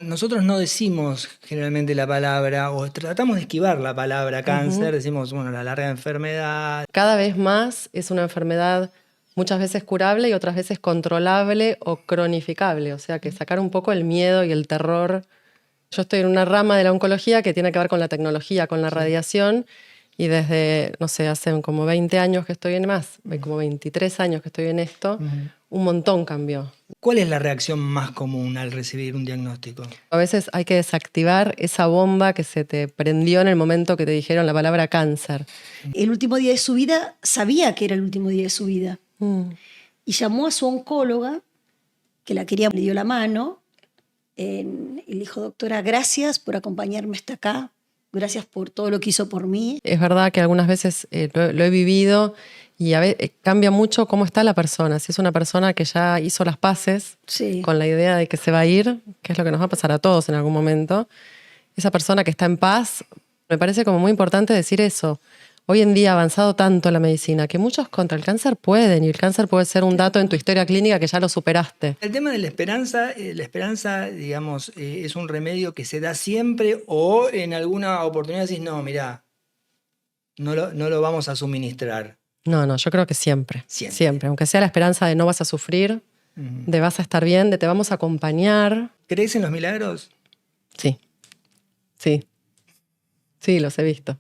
Nosotros no decimos generalmente la palabra, o tratamos de esquivar la palabra cáncer, decimos, bueno, la larga enfermedad. Cada vez más es una enfermedad muchas veces curable y otras veces controlable o cronificable. O sea, que sacar un poco el miedo y el terror. Yo estoy en una rama de la oncología que tiene que ver con la tecnología, con la radiación, y desde, no sé, hace como 20 años que estoy en más, como 23 años que estoy en esto, un montón cambió. ¿Cuál es la reacción más común al recibir un diagnóstico? A veces hay que desactivar esa bomba que se te prendió en el momento que te dijeron la palabra cáncer. El último día de su vida sabía que era el último día de su vida. Y llamó a su oncóloga, que la quería, le dio la mano, y le dijo: doctora, gracias por acompañarme hasta acá, gracias por todo lo que hizo por mí. Es verdad que algunas veces lo he vivido y cambia mucho cómo está la persona. Si es una persona que ya hizo las paces Sí. con la idea de que se va a ir, que es lo que nos va a pasar a todos en algún momento, esa persona que está en paz, me parece como muy importante decir eso. Hoy en día ha avanzado tanto la medicina que muchos contra el cáncer pueden, y el cáncer puede ser un dato en tu historia clínica que ya lo superaste. El tema de la esperanza, digamos, es un remedio que se da siempre o en alguna oportunidad decís, no, mirá, no lo vamos a suministrar. No, yo creo que siempre. Siempre. Siempre. Aunque sea la esperanza de no vas a sufrir, de vas a estar bien, de te vamos a acompañar. ¿Crees en los milagros? Sí. Sí. Sí, los he visto.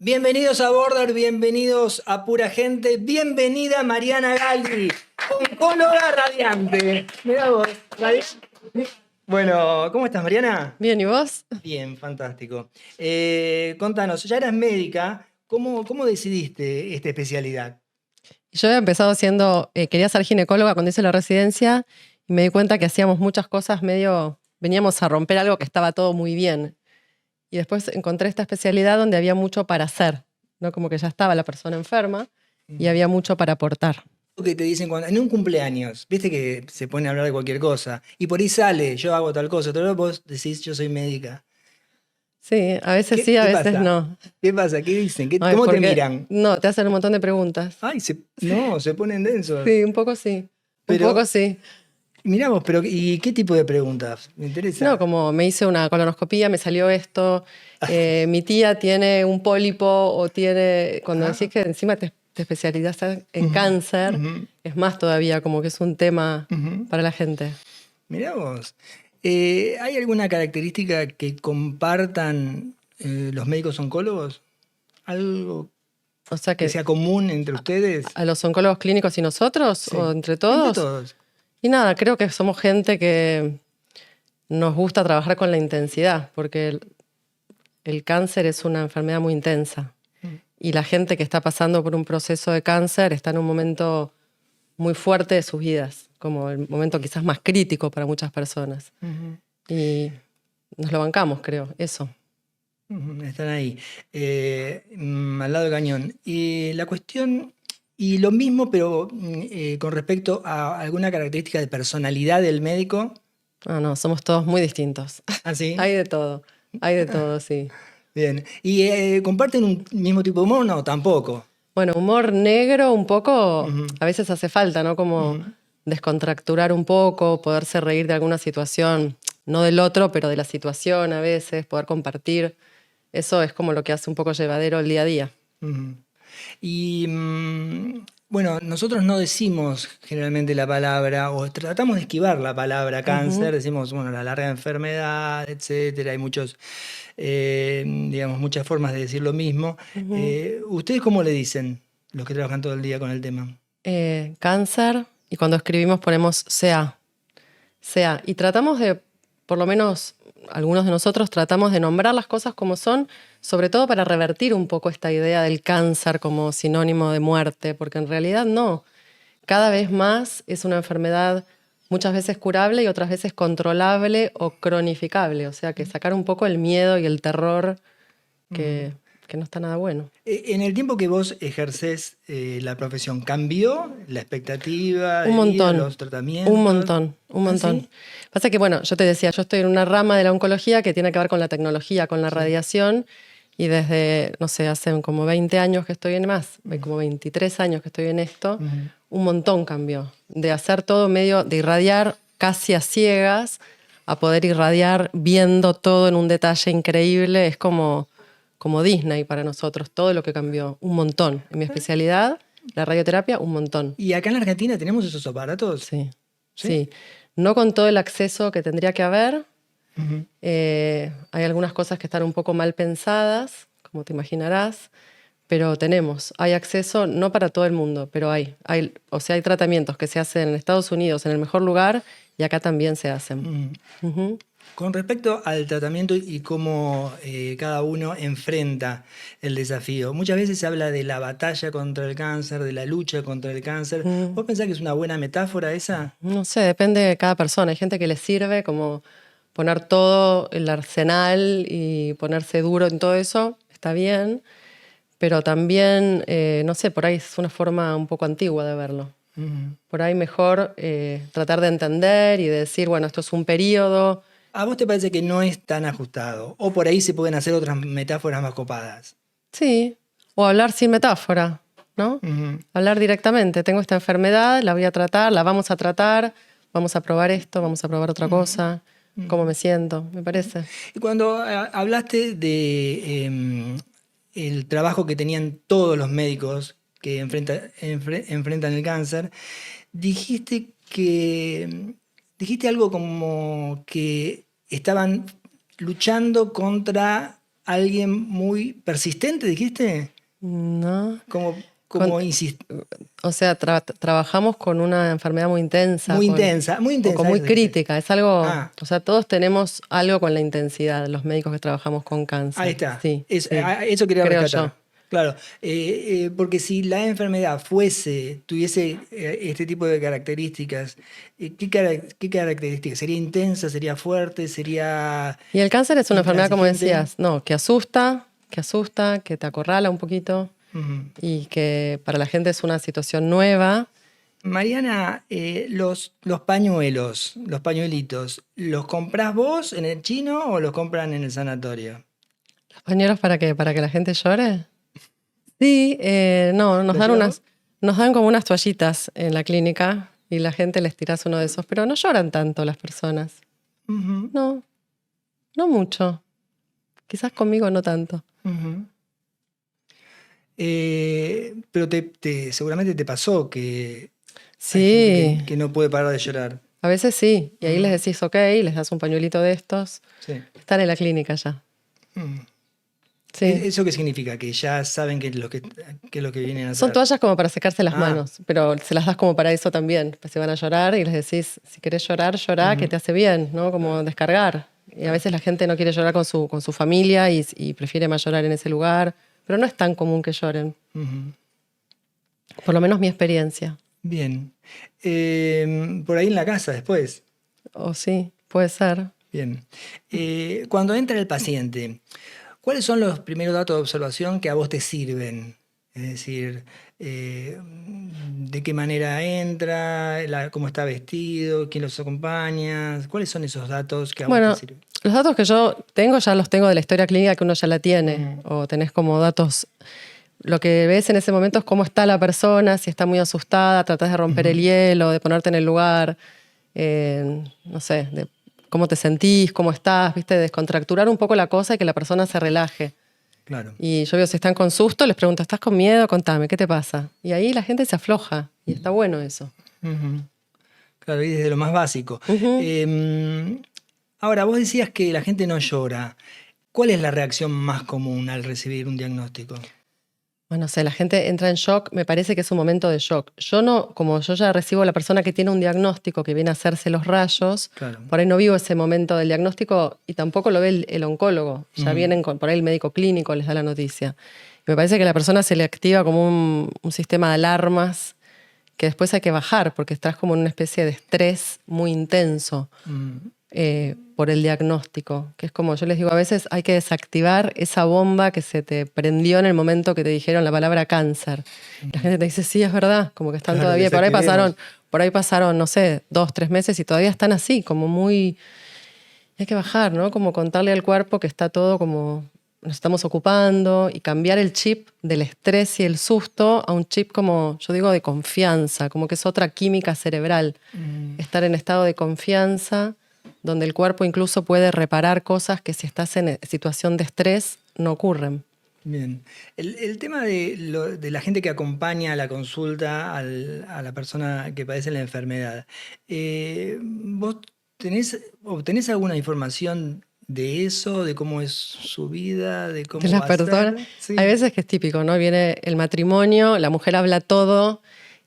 Bienvenidos a Border, bienvenidos a Pura Gente, bienvenida Mariana Galdi, oncóloga radiante. Mirá vos, radiante. Bueno, ¿cómo estás, Mariana? Bien, ¿y vos? Bien, fantástico. Contanos, ya eras médica, ¿cómo decidiste esta especialidad? Yo había empezado quería ser ginecóloga cuando hice la residencia y me di cuenta que hacíamos muchas cosas veníamos a romper algo que estaba todo muy bien. Y después encontré esta especialidad donde había mucho para hacer, ¿no? Como que ya estaba la persona enferma y había mucho para aportar. Que te dicen en un cumpleaños, viste que se pone a hablar de cualquier cosa, y por ahí sale, yo hago tal cosa, pero vos decís, yo soy médica. Sí, a veces sí, a ¿Qué veces pasa? no. ¿Qué pasa? ¿Qué dicen? Ay, ¿Cómo te porque- miran? No, te hacen un montón de preguntas. Ay, se ponen densos. Sí, un poco sí. Pero- Un poco sí. Mirá vos, pero ¿y qué tipo de preguntas? Me interesa. No, como me hice una colonoscopía, me salió esto, mi tía tiene un pólipo o tiene... Cuando decís que encima te especializas en cáncer, es más todavía como que es un tema para la gente. Mirá vos. ¿Hay alguna característica que compartan los médicos oncólogos? ¿Algo O sea que que sea común entre ustedes? a los oncólogos clínicos y nosotros, Sí. o entre todos. Entre todos. Y nada, creo que somos gente que nos gusta trabajar con la intensidad, porque el cáncer es una enfermedad muy intensa. Y la gente que está pasando por un proceso de cáncer está en un momento muy fuerte de sus vidas, como el momento quizás más crítico para muchas personas. Y nos lo bancamos, creo, eso. Están ahí, al lado del cañón. Y la cuestión, y lo mismo, pero con respecto a alguna característica de personalidad del médico. Ah, no, somos todos muy distintos. ¿Ah, sí? Hay de todo, sí. Bien. ¿Y comparten un mismo tipo de humor? No, tampoco. Bueno, humor negro un poco, a veces hace falta, ¿no? Como descontracturar un poco, poderse reír de alguna situación, no del otro, pero de la situación a veces, poder compartir. Eso es como lo que hace un poco llevadero el día a día. Y bueno, nosotros no decimos generalmente la palabra, o tratamos de esquivar la palabra cáncer, decimos, bueno, la larga enfermedad, etcétera. Hay digamos, muchas formas de decir lo mismo. ¿Ustedes cómo le dicen, los que trabajan todo el día con el tema? Cáncer, y cuando escribimos ponemos CA. CA. Y tratamos de, por lo menos algunos de nosotros, tratamos de nombrar las cosas como son, sobre todo para revertir un poco esta idea del cáncer como sinónimo de muerte, porque en realidad no. Cada vez más es una enfermedad muchas veces curable y otras veces controlable o cronificable. O sea, que sacar un poco el miedo y el terror que no está nada bueno. En el tiempo que vos ejercés la profesión, ¿cambió la expectativa de Un vida, montón. los tratamientos? Un montón. ¿Ah, sí? Pasa que, bueno, yo te decía, yo estoy en una rama de la oncología que tiene que ver con la tecnología, con la radiación, y desde, no sé, hace como 20 años que estoy en más, como 23 años que estoy en esto, un montón cambió. De hacer todo medio, de irradiar casi a ciegas, a poder irradiar viendo todo en un detalle increíble, es como Disney para nosotros, todo lo que cambió, un montón. En mi especialidad, la radioterapia, un montón. ¿Y acá en la Argentina tenemos esos aparatos? Sí. ¿Sí? No con todo el acceso que tendría que haber. Hay algunas cosas que están un poco mal pensadas, como te imaginarás, pero hay acceso, no para todo el mundo, pero hay tratamientos que se hacen en Estados Unidos en el mejor lugar y acá también se hacen. Con respecto al tratamiento y cómo cada uno enfrenta el desafío, muchas veces se habla de la batalla contra el cáncer, de la lucha contra el cáncer. ¿Vos pensás que es una buena metáfora esa? No sé, depende de cada persona. Hay gente que le sirve como poner todo el arsenal y ponerse duro en todo eso, está bien, pero también, no sé, por ahí es una forma un poco antigua de verlo. Por ahí mejor tratar de entender y de decir, bueno, esto es un periodo. ¿A vos te parece que no es tan ajustado? ¿O por ahí se pueden hacer otras metáforas más copadas? Sí, o hablar sin metáfora, ¿no? Hablar directamente. Tengo esta enfermedad, la voy a tratar, la vamos a tratar, vamos a probar esto, vamos a probar otra cosa, cómo me siento, me parece. Y cuando hablaste de el trabajo que tenían todos los médicos que enfrentan el cáncer, dijiste algo como que estaban luchando contra alguien muy persistente, ¿dijiste? No. O sea, trabajamos con una enfermedad muy intensa. Muy intensa. Muy crítica. Es algo. O sea, todos tenemos algo con la intensidad, los médicos que trabajamos con cáncer. Ahí está. Sí, eso quería creo rescatar. yo. Claro, porque si la enfermedad tuviese este tipo de características, ¿qué características? ¿Sería intensa? ¿Sería fuerte? ¿Sería Y el cáncer es una enfermedad, como intransigente? decías, que asusta, que te acorrala un poquito y que para la gente es una situación nueva. Mariana, los pañuelitos, ¿los comprás vos en el chino o los compran en el sanatorio? ¿Los pañuelos para qué? ¿Para que la gente llore? Sí, no, nos dan como unas toallitas en la clínica y la gente les tirás uno de esos, pero no lloran tanto las personas. No mucho. Quizás conmigo no tanto. Pero seguramente te pasó que sí. hay gente que no puede parar de llorar. A veces sí, y ahí les decís ok, les das un pañuelito de estos. Sí. Están en la clínica ya. Sí. ¿Eso qué significa? Que ya saben qué es lo que vienen a hacer. Son toallas como para secarse las manos, pero se las das como para eso también. Pues se van a llorar y les decís, si querés llorar, llorá, que te hace bien, ¿no? Como descargar. Y a veces la gente no quiere llorar con su familia y prefiere más llorar en ese lugar, pero no es tan común que lloren. Por lo menos mi experiencia. Bien. Por ahí en la casa después. Sí, puede ser. Bien. Cuando entra el paciente, ¿cuáles son los primeros datos de observación que a vos te sirven? Es decir, ¿de qué manera entra? ¿Cómo está vestido? ¿Quién los acompaña? ¿Cuáles son esos datos que a vos te sirven? Los datos que yo tengo ya los tengo de la historia clínica que uno ya la tiene. O tenés como datos. Lo que ves en ese momento es cómo está la persona, si está muy asustada, tratás de romper el hielo, de ponerte en el lugar, no sé, de cómo te sentís, cómo estás, ¿viste? Descontracturar un poco la cosa y que la persona se relaje. Claro. Y yo veo si están con susto, les pregunto, ¿estás con miedo? Contame, ¿qué te pasa? Y ahí la gente se afloja y está bueno eso. Claro, y desde lo más básico. Ahora, vos decías que la gente no llora. ¿Cuál es la reacción más común al recibir un diagnóstico? Bueno, no sé, la gente entra en shock, me parece que es un momento de shock. Como yo ya recibo a la persona que tiene un diagnóstico, que viene a hacerse los rayos, claro. Por ahí no vivo ese momento del diagnóstico y tampoco lo ve el oncólogo. Ya vienen por ahí el médico clínico, les da la noticia. Y me parece que a la persona se le activa como un sistema de alarmas que después hay que bajar porque estás como en una especie de estrés muy intenso por el diagnóstico, que es como yo les digo, a veces hay que desactivar esa bomba que se te prendió en el momento que te dijeron la palabra cáncer. La gente te dice, sí, es verdad, como que están Claro, todavía, desactivemos. por ahí pasaron, no sé, 2, 3 meses y todavía están así, como muy... Hay que bajar, ¿no? Como contarle al cuerpo que está todo como nos estamos ocupando y cambiar el chip del estrés y el susto a un chip como, yo digo, de confianza, como que es otra química cerebral. Estar en estado de confianza, donde el cuerpo incluso puede reparar cosas que si estás en situación de estrés no ocurren. Bien. El tema de la gente que acompaña a la consulta a la persona que padece la enfermedad, ¿vos obtenés alguna información de eso, de cómo es su vida, de De cómo las va a ser? personas, hay Sí. veces que es típico, ¿no? Viene el matrimonio, la mujer habla todo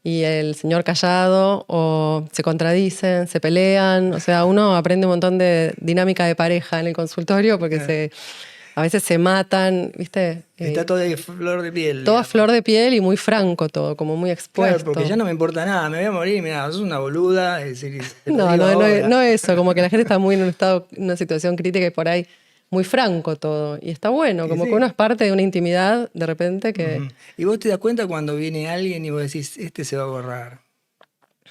y el señor callado, o se contradicen, se pelean. O sea, uno aprende un montón de dinámica de pareja en el consultorio porque a veces se matan, ¿viste? Está todo de flor de piel, Todo a digamos. flor de piel y muy franco todo, como muy Claro, expuesto. porque ya no me importa nada, me voy a morir, mira, sos una boluda, es decir, te lo No, digo ahora. no eso, como que la gente está muy en un estado, en una situación crítica y por ahí muy franco todo. Y está bueno, Y como que sí. uno es parte de una intimidad de repente que... Ujú. Y vos te das cuenta cuando viene alguien y vos decís, este se va a borrar.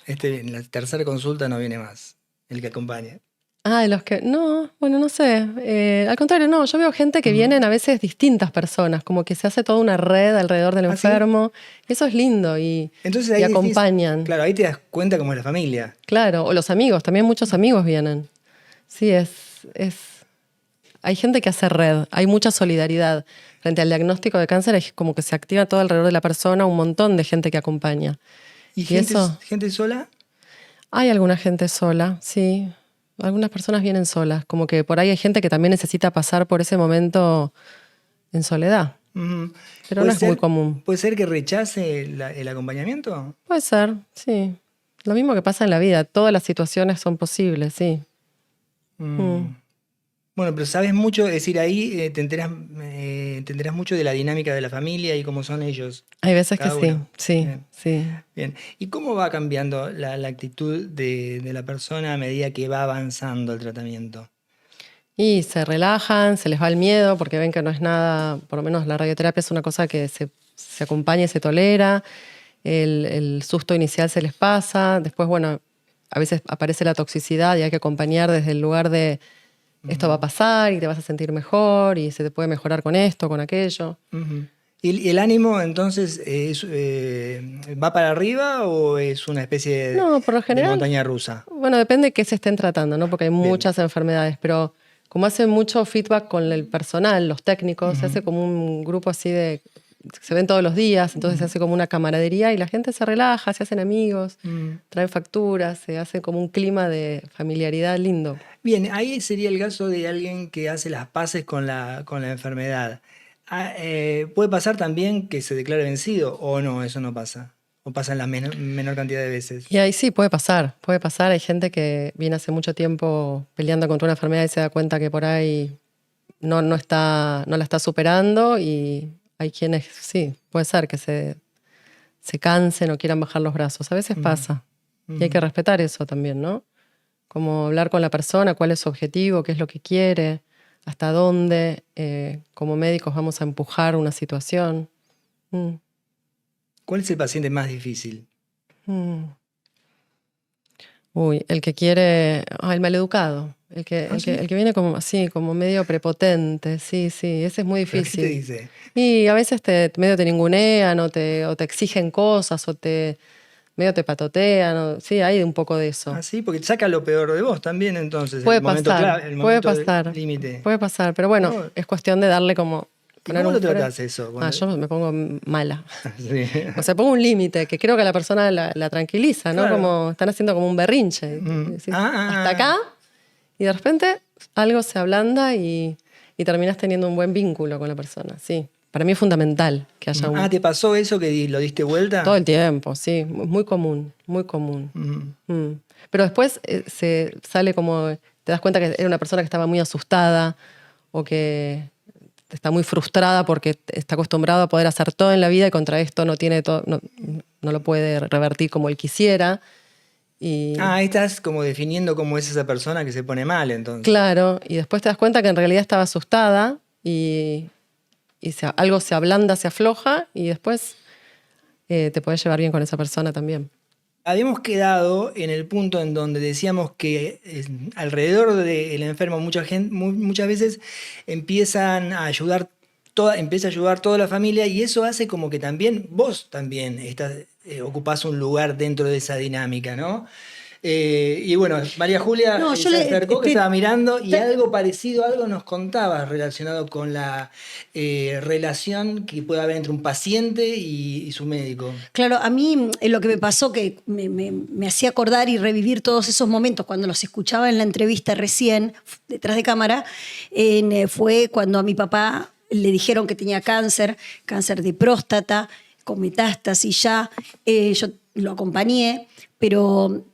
Este en la tercera consulta no viene más, el que acompaña. Ah, de los que... No, bueno, no sé. Al contrario, no. Yo veo gente que vienen a veces distintas personas, como que se hace toda una red alrededor del ¿Ah, sí? enfermo. Eso es lindo Entonces y ahí decís, acompañan. claro, ahí te das cuenta cómo es la familia. Claro, o los amigos, también muchos amigos vienen. Sí, hay gente que hace red, hay mucha solidaridad. Frente al diagnóstico de cáncer es como que se activa todo alrededor de la persona, un montón de gente que acompaña. ¿Y Y gente, eso, gente sola? hay alguna gente sola, sí. Algunas personas vienen solas, como que por ahí hay gente que también necesita pasar por ese momento en soledad, Ujú. pero no es muy común. ¿Puede ser que rechace el acompañamiento? Puede ser, sí. Lo mismo que pasa en la vida, todas las situaciones son posibles, sí. Bueno, pero sabes mucho, es decir, ahí te enterás mucho de la dinámica de la familia y cómo son ellos, Hay veces que cada sí, uno. sí, Bien, sí. bien. ¿Y cómo va cambiando la actitud de la persona a medida que va avanzando el tratamiento? Y se relajan, se les va el miedo porque ven que no es nada, por lo menos la radioterapia es una cosa que se acompaña y se tolera, el susto inicial se les pasa, después, bueno, a veces aparece la toxicidad y hay que acompañar desde el lugar de esto va a pasar y te vas a sentir mejor y se te puede mejorar con esto, con aquello. Ujú. ¿Y el ánimo entonces va para arriba o es una especie No, por lo de general, montaña rusa? bueno, depende de qué se estén tratando, ¿no? Porque hay Bien. muchas enfermedades, pero como hacen mucho feedback con el personal, los técnicos, se hace como un grupo así de... Se ven todos los días, entonces se hace como una camaradería y la gente se relaja, se hacen amigos, traen facturas, se hace como un clima de familiaridad lindo. Bien, ahí sería el caso de alguien que hace las paces con la enfermedad. ¿Puede pasar también que se declare vencido o no? Eso no pasa. O pasa en la menor cantidad de veces. Y ahí sí, puede pasar. Hay gente que viene hace mucho tiempo peleando contra una enfermedad y se da cuenta que por ahí no la está superando y hay quienes, sí, puede ser que se cansen o quieran bajar los brazos. A veces pasa. Y hay que respetar eso también, ¿no? Como hablar con la persona, cuál es su objetivo, qué es lo que quiere, hasta dónde, como médicos vamos a empujar una situación. ¿Cuál es el paciente más difícil? Uy, el que quiere, el maleducado, el que viene como así, como medio prepotente, sí, ese es muy ¿Pero qué te difícil. dice? Y a veces medio te ningunean o te exigen cosas o medio te patotean, sí, hay un poco de eso. Ah, sí, porque saca lo peor de vos también entonces, Puede el momento pasar, clave, el momento límite. puede pasar, pero bueno, ¿Cómo? es cuestión de darle como... ¿Y poner cómo un lo freno. tratás eso? Yo me pongo mala. Sí. O sea, pongo un límite que creo que a la persona la tranquiliza, ¿no? Claro. Como están haciendo como un berrinche. Decís, hasta acá, y de repente algo se ablanda y terminás teniendo un buen vínculo con la persona, sí. Para mí es fundamental que haya un... ¿te pasó eso que lo diste vuelta? Todo el tiempo, sí. Muy común, muy común. Pero después se sale como... Te das cuenta que era una persona que estaba muy asustada o que está muy frustrada porque está acostumbrado a poder hacer todo en la vida y contra esto no tiene todo, no lo puede revertir como él quisiera. Y, ahí estás como definiendo cómo es esa persona que se pone mal, entonces. claro, y después te das cuenta que en realidad estaba asustada algo se ablanda, se afloja y después te puedes llevar bien con esa persona también. Habíamos quedado en el punto en donde decíamos que alrededor del enfermo muchas veces empiezan a ayudar empieza a ayudar toda la familia y eso hace como que también vos también ocupás un lugar dentro de esa dinámica, ¿no? Y bueno, María Julia No, se acercó, que estaba mirando y algo parecido, algo nos contaba relacionado con la relación que puede haber entre un paciente y su médico. Claro, a mí lo que me pasó que me hacía acordar y revivir todos esos momentos cuando los escuchaba en la entrevista recién, detrás de cámara, fue cuando a mi papá le dijeron que tenía cáncer de próstata, con metástasis ya. Yo lo acompañé, pero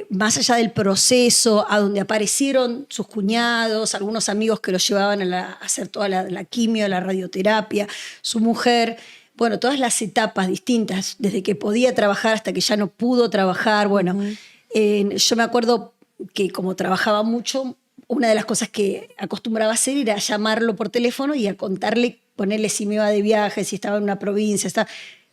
más allá del proceso, a donde aparecieron sus cuñados, algunos amigos que lo llevaban a hacer toda la quimio, la radioterapia, su mujer, bueno, todas las etapas distintas, desde que podía trabajar hasta que ya no pudo trabajar. Bueno, yo me acuerdo que como trabajaba mucho, una de las cosas que acostumbraba a hacer era llamarlo por teléfono y a contarle, ponerle si me iba de viaje, si estaba en una provincia,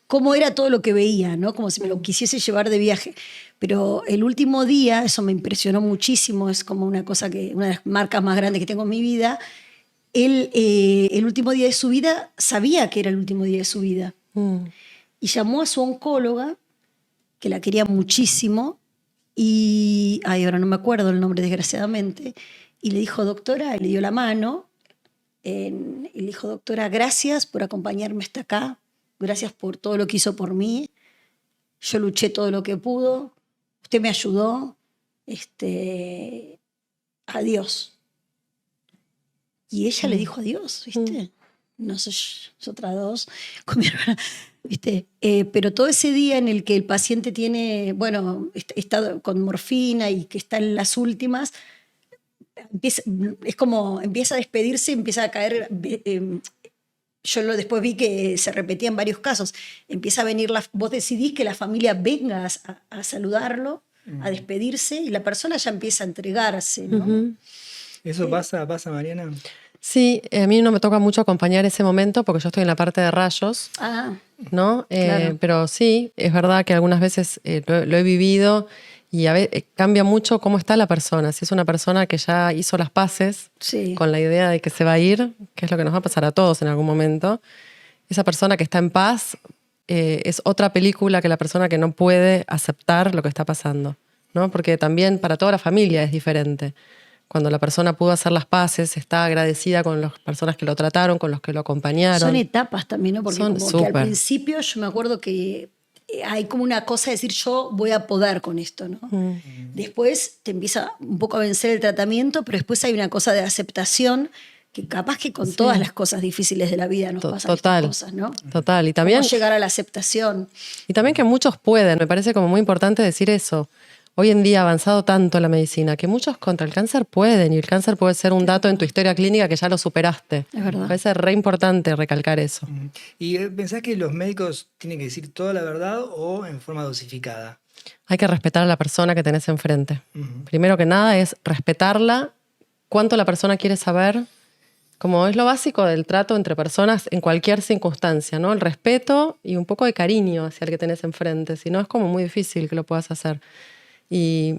cómo era todo lo que veía, ¿no? Como si me lo quisiese llevar de viaje. Pero el último día, eso me impresionó muchísimo, es como una de las marcas más grandes que tengo en mi vida. Él, el último día de su vida, sabía que era el último día de su vida. Y llamó a su oncóloga, que la quería muchísimo, y ahora no me acuerdo el nombre, desgraciadamente, y le dijo, doctora, le dio la mano, y le dijo, doctora, gracias por acompañarme hasta acá, gracias por todo lo que hizo por mí, yo luché todo lo que pudo, usted me ayudó, adiós. Y ella le dijo adiós, ¿viste? No sé, nosotras dos, con mi hermana, ¿viste? Pero todo ese día en el que el paciente tiene, bueno, está con morfina y que está en las últimas, es como empieza a despedirse, empieza a caer. Yo después vi que se repetía en varios casos. Empieza a venir, vos decidís que la familia venga a saludarlo, a despedirse, y la persona ya empieza a entregarse, ¿no? ¿Eso pasa, Mariana? Sí, a mí no me toca mucho acompañar ese momento porque yo estoy en la parte de rayos, ¿no? Claro. Pero sí, es verdad que algunas veces lo he vivido y a veces cambia mucho cómo está la persona. Si es una persona que ya hizo las paces con la idea de que se va a ir, que es lo que nos va a pasar a todos en algún momento, esa persona que está en paz es otra película que la persona que no puede aceptar lo que está pasando, ¿no? Porque también para toda la familia es diferente. Cuando la persona pudo hacer las paces, está agradecida con las personas que lo trataron, con los que lo acompañaron. Son etapas también, ¿no? Porque como super. que al principio yo me acuerdo que hay como una cosa de decir yo voy a poder con esto, ¿no? Después te empieza un poco a vencer el tratamiento, pero después hay una cosa de aceptación que capaz que con todas las cosas difíciles de la vida nos pasan estas cosas, ¿no? Total. Y también cómo llegar a la aceptación. Y también que muchos pueden, me parece como muy importante decir eso. Hoy en día ha avanzado tanto la medicina que muchos contra el cáncer pueden, y el cáncer puede ser un dato en tu historia clínica que ya lo superaste. Es verdad. Me parece re importante recalcar eso. ¿Y pensás que los médicos tienen que decir toda la verdad o en forma dosificada? Hay que respetar a la persona que tenés enfrente. Primero que nada es respetarla, cuánto la persona quiere saber, como es lo básico del trato entre personas en cualquier circunstancia, ¿no? El respeto y un poco de cariño hacia el que tenés enfrente, si no es como muy difícil que lo puedas hacer. Y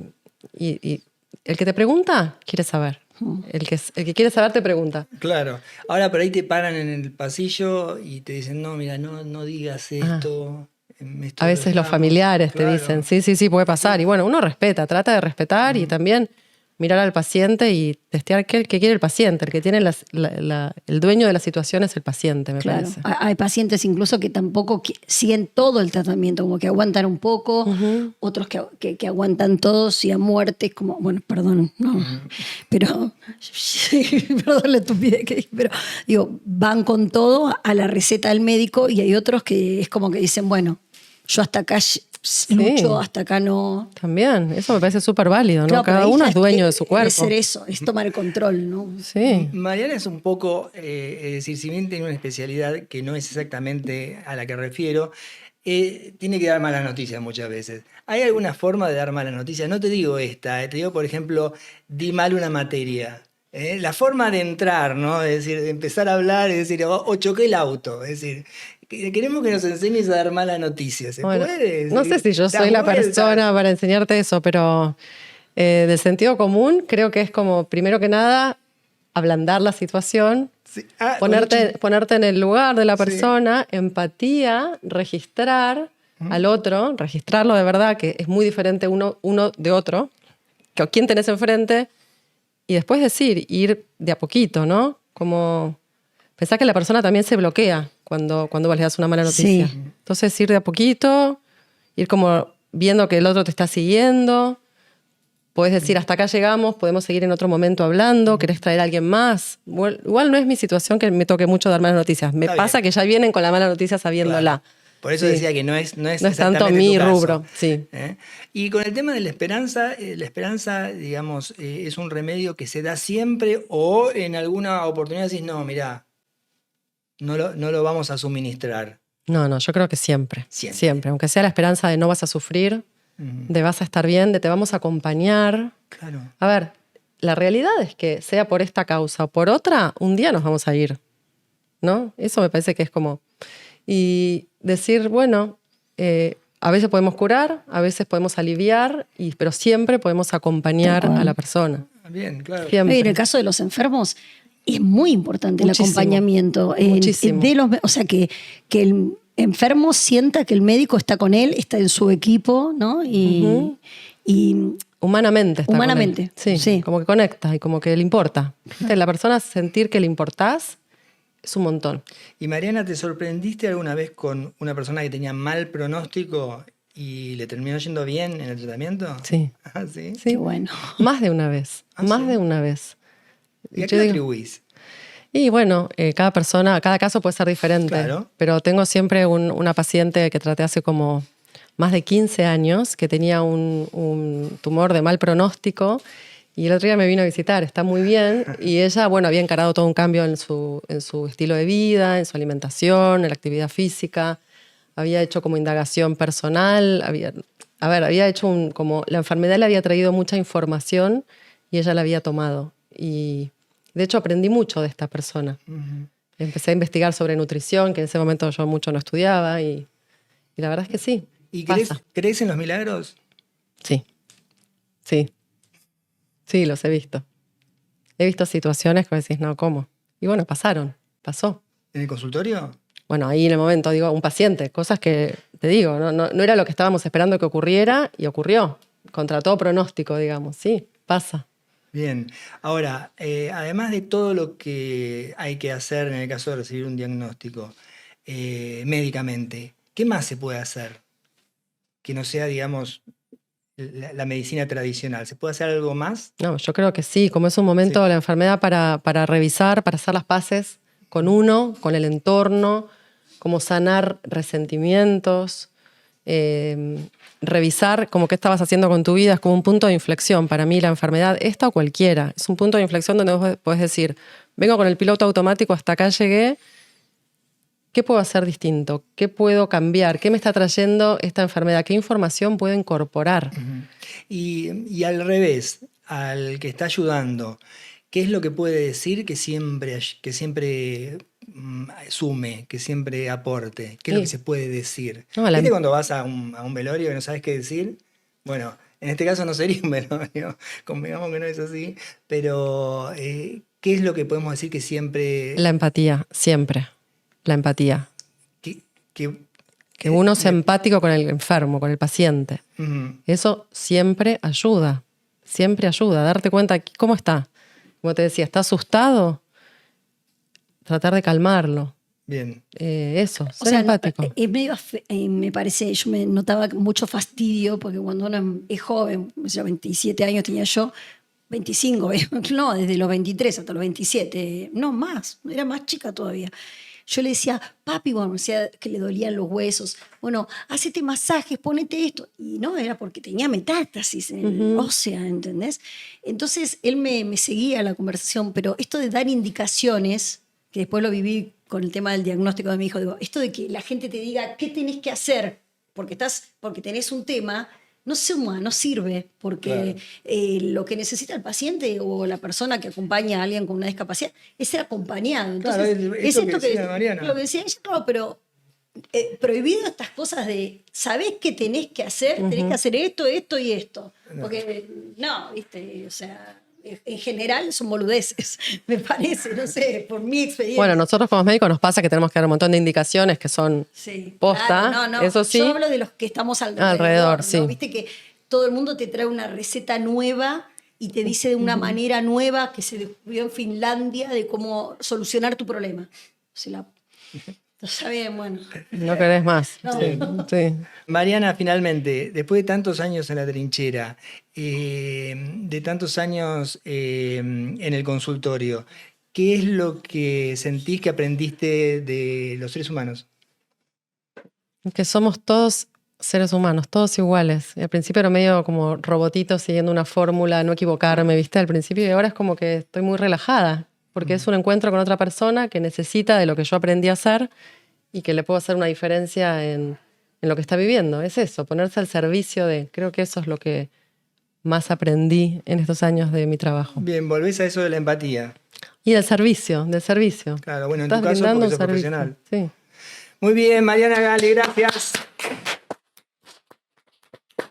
el que te pregunta quiere saber. El que quiere saber te pregunta. Claro. Ahora por ahí te paran en el pasillo y te dicen, no, mira, no digas esto. A veces los familiares te dicen, sí, puede pasar. Y bueno, uno trata de respetar y también mirar al paciente y testear qué quiere el paciente. El que tiene el dueño de la situación es el paciente, me parece. Hay pacientes incluso que tampoco siguen todo el tratamiento, como que aguantan un poco, otros que aguantan todos y a muerte, como, bueno, perdón, no, pero, perdón la estupidez que dije, pero digo, van con todo a la receta del médico, y hay otros que es como que dicen, bueno, yo hasta acá lucho, hasta acá no. También, eso me parece súper válido, ¿no? Claro, cada uno es dueño de su cuerpo. Debe ser eso, es tomar el control, ¿no? Sí. Mariana es un poco, es decir, si bien tiene una especialidad que no es exactamente a la que refiero, tiene que dar malas noticias muchas veces. ¿Hay alguna forma de dar malas noticias? No te digo esta, te digo, por ejemplo, di mal una materia. La forma de entrar, ¿no? Es decir, de empezar a hablar, es decir, o choqué el auto. Es decir, queremos que nos enseñes a dar malas noticias. ¿Se Bueno, puede? Es no sé decir, si yo das soy la vueltas. persona para enseñarte eso, pero del sentido común creo que es como, primero que nada, ablandar la situación, Sí. ponerte en el lugar de la Sí. persona, empatía, registrar al otro, registrarlo de verdad, que es muy diferente uno de otro, que quién tenés enfrente, y después decir, ir de a poquito, ¿no? Como pensar que la persona también se bloquea cuando vos le das una mala noticia. Sí. Entonces ir de a poquito, ir como viendo que el otro te está siguiendo. Podés decir, hasta acá llegamos, podemos seguir en otro momento hablando, querés traer a alguien más. Igual no es mi situación que me toque mucho dar malas noticias. Me Está pasa bien. que ya vienen con la mala noticia sabiéndola. Claro. Por eso Sí. decía que no es No es exactamente tanto tu mi caso. rubro, sí. Y con el tema de la esperanza, digamos, es un remedio que se da siempre o en alguna oportunidad decís, no, mirá, no lo vamos a suministrar. No, yo creo que siempre. Siempre. Siempre. Aunque sea la esperanza de no vas a sufrir, de vas a estar bien, de te vamos a acompañar. Claro. A ver, la realidad es que sea por esta causa o por otra, un día nos vamos a ir, ¿no? Eso me parece que es como... Y decir, bueno, a veces podemos curar, a veces podemos aliviar, pero siempre podemos acompañar Tal cual. a la persona. Bien, claro. Siempre. Y en el caso de los enfermos, es muy importante Muchísimo. el acompañamiento. Muchísimo. O sea, que el enfermo sienta que el médico está con él, está en su equipo, ¿no? Y Humanamente. Está Humanamente, con él. Sí, sí. como que conecta y como que le importa. ¿Viste? La persona sentir que le importás es un montón. Y Mariana, ¿te sorprendiste alguna vez con una persona que tenía mal pronóstico y le terminó yendo bien en el tratamiento? Sí. Ah, ¿sí? Sí. qué bueno. Más de una vez. Ah, más ¿sí? de una vez. ¿Y a Yo qué lo digo- atribuís? Y bueno, cada caso puede ser diferente. Claro. Pero tengo siempre una paciente que traté hace como más de 15 años, que tenía un tumor de mal pronóstico, y el otro día me vino a visitar, está muy bien, y ella, bueno, había encarado todo un cambio en su estilo de vida, en su alimentación, en la actividad física, había hecho como indagación personal, había hecho como la enfermedad le había traído mucha información y ella la había tomado. Y de hecho aprendí mucho de esta persona. Empecé a investigar sobre nutrición, que en ese momento yo mucho no estudiaba, y la verdad es que sí. ¿Y pasa. crees en los milagros? Sí. Sí, los he visto. He visto situaciones que decís, no, ¿cómo? Y bueno, pasó. ¿En el consultorio? Bueno, ahí en el momento, digo, un paciente, cosas que, te digo, no era lo que estábamos esperando que ocurriera y ocurrió, contra todo pronóstico, digamos. Sí, pasa. Bien. Ahora, además de todo lo que hay que hacer en el caso de recibir un diagnóstico médicamente, ¿qué más se puede hacer? Que no sea, digamos, la medicina tradicional. ¿Se puede hacer algo más? No, yo creo que sí, como es un momento Sí. de la enfermedad para revisar, para hacer las paces con uno, con el entorno, como sanar resentimientos, revisar como qué estabas haciendo con tu vida, es como un punto de inflexión. Para mí la enfermedad, esta o cualquiera, es un punto de inflexión donde vos podés decir, vengo con el piloto automático, hasta acá llegué, ¿qué puedo hacer distinto? ¿Qué puedo cambiar? ¿Qué me está trayendo esta enfermedad? ¿Qué información puedo incorporar? Y al revés, al que está ayudando, ¿qué es lo que puede decir que siempre sume, que siempre aporte? ¿Qué es lo Sí. que se puede decir? No, ¿Viste cuando vas a un velorio y no sabes qué decir? Bueno, en este caso no sería un velorio, convengamos que no es así, pero ¿qué es lo que podemos decir que siempre... La empatía, siempre. La empatía. Que uno sea empático con el enfermo, con el paciente. Eso siempre ayuda. Siempre ayuda. Darte cuenta, ¿cómo está? Como te decía, ¿está asustado? Tratar de calmarlo. Bien. Eso, O ser sea, empático. me parece, yo me notaba mucho fastidio porque cuando uno es joven, o sea, 27 años tenía yo, 25, no, desde los 23 hasta los 27, no más, era más chica todavía. Yo le decía, papi, bueno, o sea, que le dolían los huesos, bueno, hacete masajes, ponete esto. Y no, era porque tenía metástasis en el ósea, ¿entendés? Entonces él me seguía la conversación, pero esto de dar indicaciones que después lo viví con el tema del diagnóstico de mi hijo. Digo, esto de que la gente te diga qué tenés que hacer porque tenés un tema, no suma, no sirve, porque lo que necesita el paciente o la persona que acompaña a alguien con una discapacidad es ser acompañado. Entonces, Claro, es esto esto que decía Mariana. lo que decía ella, claro, pero prohibido estas cosas de sabés qué tenés que hacer, tenés que hacer esto, esto y esto. Porque no, viste, o sea, en general son boludeces, me parece, no sé, por mi experiencia. Bueno, nosotros como médicos nos pasa que tenemos que dar un montón de indicaciones que son Sí, posta, claro, no, eso sí. Yo hablo de los que estamos alrededor. Alrededor, ¿no? sí. Viste que todo el mundo te trae una receta nueva y te dice de una manera nueva que se descubrió en Finlandia de cómo solucionar tu problema. Si la... No sabes, bueno. No querés más. No. Sí. Mariana, finalmente, después de tantos años en la trinchera, de tantos años en el consultorio, ¿qué es lo que sentís que aprendiste de los seres humanos? Que somos todos seres humanos, todos iguales. Y al principio era medio como robotito siguiendo una fórmula, no equivocarme, ¿viste? Al principio, y ahora es como que estoy muy relajada, porque es un encuentro con otra persona que necesita de lo que yo aprendí a hacer y que le puedo hacer una diferencia en lo que está viviendo. Es eso, ponerse al servicio de... Creo que eso es lo que más aprendí en estos años de mi trabajo. Bien, volvés a eso de la empatía. Y del servicio, del servicio. Claro, bueno, en Estás tu caso brindando porque sos un servicio. profesional. Sí. Muy bien, Mariana Gale, gracias.